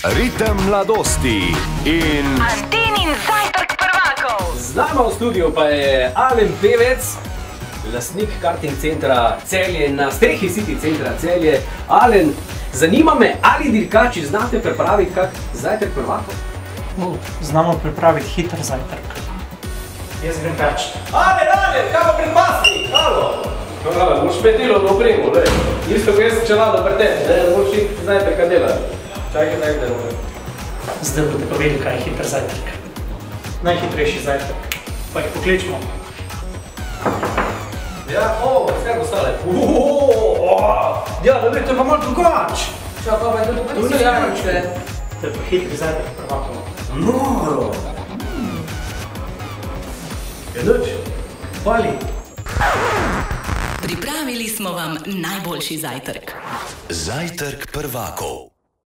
Ritem mladosti in Antenin zajtrk prvakov. Z nama v studiu pa je Alen Pevec, lastnik karting centra Celje, na strehi City centra Celje. Alen, zanima me, ali dirkači znate pripraviti kak zajtrk prvakov? Znamo pripraviti hiter zajtrk. Jaz grem peč. Alen, kaj pa predpasnik? Halo! Hvala, moraš imeti delovno opremo, lej. Isto, ko jaz čelado pri tebi, ne moraš iti zajtrka delati. Čakaj, da je Zdaj boste pa vedeli, kaj je hiter zajtrk. Najhitrejši zajtrk. Pa jih pokličemo. Ja, skaj postale. Ja, dobro, to je pa malo drugač. Čakaj, pa je to niso jajnice. To je pa hitri zajtrk prvakov. Noro! Je noč? Pali. Pripravili smo vam najboljši zajtrk. zajtrk prvakov.